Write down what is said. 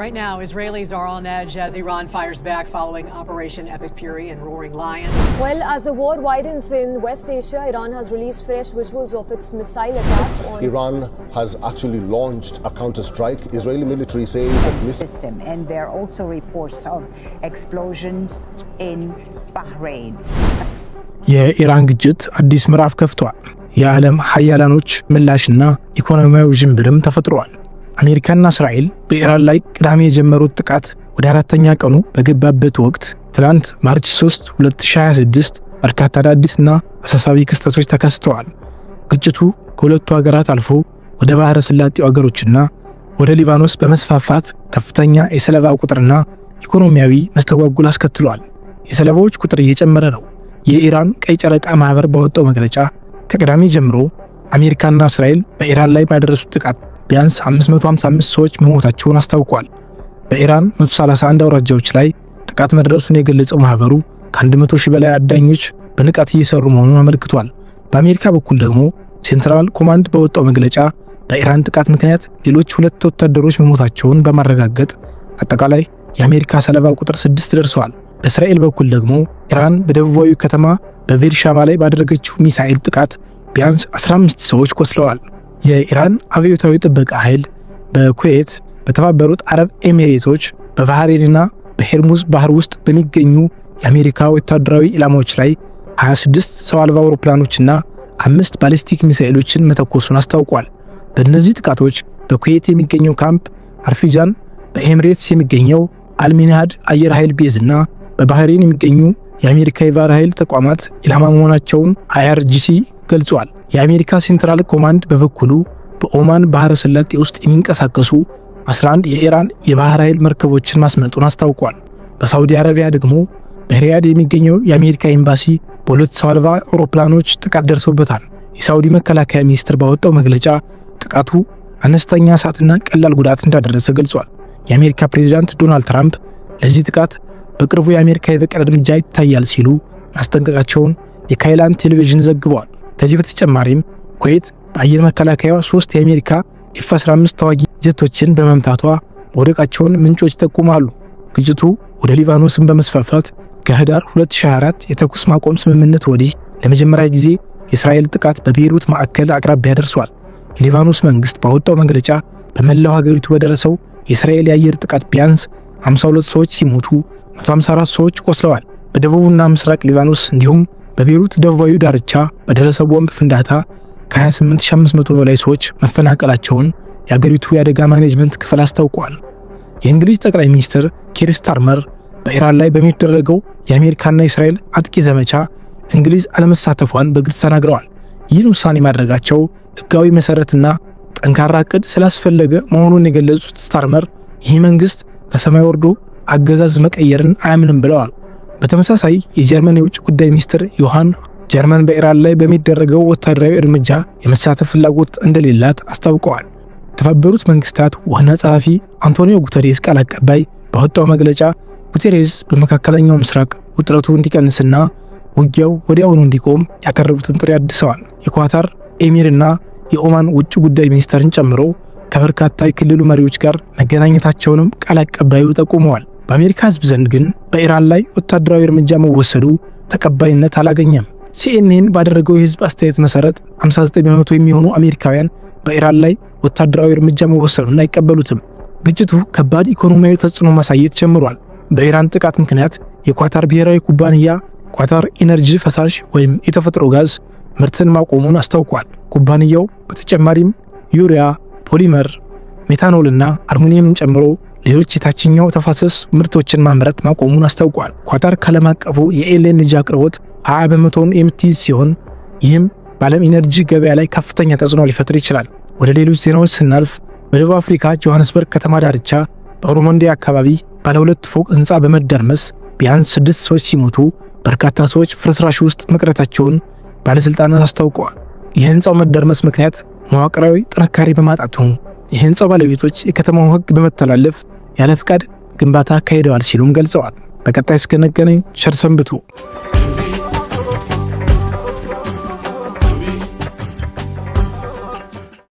Right now, Israelis are on edge as Iran fires back following Operation Epic Fury and Roaring Lion. Well, as the war widens in West Asia, Iran has released fresh visuals of its missile attack on Iran has actually launched a counter-strike. Israeli military says that system, and there are also reports of explosions in Bahrain. የኢራን ግጭት አዲስ ምዕራፍ ከፍቷል። የዓለም ሀያላኖች ምላሽና ኢኮኖሚያዊ ጅምብርም ተፈጥሯል። አሜሪካና እስራኤል በኢራን ላይ ቅዳሜ የጀመሩት ጥቃት ወደ አራተኛ ቀኑ በገባበት ወቅት ትናንት ማርች 3 2026 በርካታ አዳዲስና አሳሳቢ ክስተቶች ተከስተዋል። ግጭቱ ከሁለቱ ሀገራት አልፎ ወደ ባህረ ሰላጤው ሀገሮችና ወደ ሊባኖስ በመስፋፋት ከፍተኛ የሰለባ ቁጥርና ኢኮኖሚያዊ መስተጓጉል አስከትሏል። የሰለባዎች ቁጥር እየጨመረ ነው። የኢራን ቀይ ጨረቃ ማህበር ባወጣው መግለጫ ከቅዳሜ ጀምሮ አሜሪካና እስራኤል በኢራን ላይ ባደረሱት ጥቃት ቢያንስ 555 ሰዎች መሞታቸውን አስታውቋል። በኢራን 131 አውራጃዎች ላይ ጥቃት መድረሱን የገለጸው ማህበሩ ከ100 ሺህ በላይ አዳኞች በንቃት እየሰሩ መሆኑን አመልክቷል። በአሜሪካ በኩል ደግሞ ሴንትራል ኮማንድ በወጣው መግለጫ በኢራን ጥቃት ምክንያት ሌሎች 2 ወታደሮች መሞታቸውን በማረጋገጥ አጠቃላይ የአሜሪካ ሰለባ ቁጥር 6 ደርሷል። በእስራኤል በኩል ደግሞ ኢራን በደቡባዊ ከተማ በቤርሻባ ላይ ባደረገችው ሚሳኤል ጥቃት ቢያንስ 15 ሰዎች ቆስለዋል። የኢራን አብዮታዊ ጥበቃ ኃይል በኩዌት፣ በተባበሩት አረብ ኤሚሬቶች፣ በባህሬንና በሄርሙዝ ባህር ውስጥ በሚገኙ የአሜሪካ ወታደራዊ ኢላማዎች ላይ 26 ሰው አልባ አውሮፕላኖችና 5 ባሊስቲክ ሚሳኤሎችን መተኮሱን አስታውቋል። በእነዚህ ጥቃቶች በኩዌት የሚገኘው ካምፕ አርፊጃን፣ በኤሚሬትስ የሚገኘው አልሚንሃድ አየር ኃይል ቤዝና በባህሬን የሚገኙ የአሜሪካ የባህር ኃይል ተቋማት ኢላማ መሆናቸውን IRGC ገልጿል። የአሜሪካ ሴንትራል ኮማንድ በበኩሉ በኦማን ባህረ ሰላጤ ውስጥ የሚንቀሳቀሱ 11 የኢራን የባህር ኃይል መርከቦችን ማስመጡን አስታውቋል። በሳውዲ አረቢያ ደግሞ በሪያድ የሚገኘው የአሜሪካ ኤምባሲ በሁለት ሰው አልባ አውሮፕላኖች ጥቃት ደርሶበታል። የሳውዲ መከላከያ ሚኒስትር ባወጣው መግለጫ ጥቃቱ አነስተኛ እሳትና ቀላል ጉዳት እንዳደረሰ ገልጿል። የአሜሪካ ፕሬዝዳንት ዶናልድ ትራምፕ ለዚህ ጥቃት በቅርቡ የአሜሪካ የበቀል እርምጃ ይታያል ሲሉ ማስጠንቀቃቸውን የካይላን ቴሌቪዥን ዘግቧል። ከዚህ በተጨማሪም ኩዌት በአየር መከላከያዋ 3 የአሜሪካ F-15 ተዋጊ ጀቶችን በመምታቷ መውደቃቸውን ምንጮች ይጠቁማሉ። ግጭቱ ወደ ሊባኖስን በመስፋፋት ከህዳር 2024 የተኩስ ማቆም ስምምነት ወዲህ ለመጀመሪያ ጊዜ የእስራኤል ጥቃት በቤይሩት ማዕከል አቅራቢያ ደርሷል። የሊባኖስ መንግስት ባወጣው መግለጫ በመላው ሀገሪቱ በደረሰው የእስራኤል የአየር ጥቃት ቢያንስ 52 ሰዎች ሲሞቱ 154 ሰዎች ቆስለዋል። በደቡብና ምስራቅ ሊባኖስ እንዲሁም በቤይሩት ደቡባዊ ዳርቻ በደረሰው ቦምብ ፍንዳታ ከ28500 በላይ ሰዎች መፈናቀላቸውን የአገሪቱ የአደጋ ማኔጅመንት ክፍል አስታውቋል። የእንግሊዝ ጠቅላይ ሚኒስትር ኪር ስታርመር በኢራን ላይ በሚደረገው የአሜሪካና የእስራኤል አጥቂ ዘመቻ እንግሊዝ አለመሳተፏን በግልጽ ተናግረዋል። ይህን ውሳኔ ማድረጋቸው ህጋዊ መሰረትና ጠንካራ ዕቅድ ስላስፈለገ መሆኑን የገለጹት ስታርመር ይህ መንግስት ከሰማይ ወርዶ አገዛዝ መቀየርን አያምንም ብለዋል። በተመሳሳይ የጀርመን የውጭ ጉዳይ ሚኒስትር ዮሐን ጀርመን በኢራን ላይ በሚደረገው ወታደራዊ እርምጃ የመሳተፍ ፍላጎት እንደሌላት አስታውቀዋል። የተባበሩት መንግስታት ዋና ጸሐፊ አንቶኒዮ ጉተሬስ ቃል አቀባይ ባወጣው መግለጫ ጉተሬስ በመካከለኛው ምስራቅ ውጥረቱ እንዲቀንስና ውጊያው ወዲያውኑ እንዲቆም ያቀረቡትን ጥሪ አድሰዋል። የኳታር ኤሚርና የኦማን ውጭ ጉዳይ ሚኒስትርን ጨምሮ ከበርካታ የክልሉ መሪዎች ጋር መገናኘታቸውንም ቃል አቀባዩ ጠቁመዋል። በአሜሪካ ህዝብ ዘንድ ግን በኢራን ላይ ወታደራዊ እርምጃ መወሰዱ ተቀባይነት አላገኘም። CNN ባደረገው የህዝብ አስተያየት መሰረት 59% የሚሆኑ አሜሪካውያን በኢራን ላይ ወታደራዊ እርምጃ መወሰዱን አይቀበሉትም። ግጭቱ ከባድ ኢኮኖሚያዊ ተጽዕኖ ማሳየት ጀምሯል። በኢራን ጥቃት ምክንያት የኳታር ብሔራዊ ኩባንያ ኳታር ኢነርጂ ፈሳሽ ወይም የተፈጥሮ ጋዝ ምርትን ማቆሙን አስታውቋል። ኩባንያው በተጨማሪም ዩሪያ፣ ፖሊመር፣ ሜታኖልና አልሙኒየምን ጨምሮ ሌሎች የታችኛው ተፋሰስ ምርቶችን ማምረት ማቆሙን አስታውቋል። ኳታር ከዓለም አቀፉ የኤልኤንጂ አቅርቦት 20% የምትይዝ ሲሆን ይህም በዓለም ኢነርጂ ገበያ ላይ ከፍተኛ ተጽዕኖ ሊፈጥር ይችላል። ወደ ሌሎች ዜናዎች ስናልፍ በደቡብ አፍሪካ ጆሃንስበርግ ከተማ ዳርቻ በኦሮሞንዴ አካባቢ ባለ 2 ፎቅ ህንፃ በመደርመስ ቢያንስ 6 ሰዎች ሲሞቱ በርካታ ሰዎች ፍርስራሽ ውስጥ መቅረታቸውን ባለስልጣናት አስታውቀዋል። የህንፃው መደርመስ ምክንያት መዋቅራዊ ጥንካሬ በማጣቱ የህንፃው ባለቤቶች የከተማውን ህግ በመተላለፍ ያለ ፍቃድ ግንባታ አካሂደዋል ሲሉም ገልጸዋል። በቀጣይ እስከነገናኝ ቸር ሰንብቱ።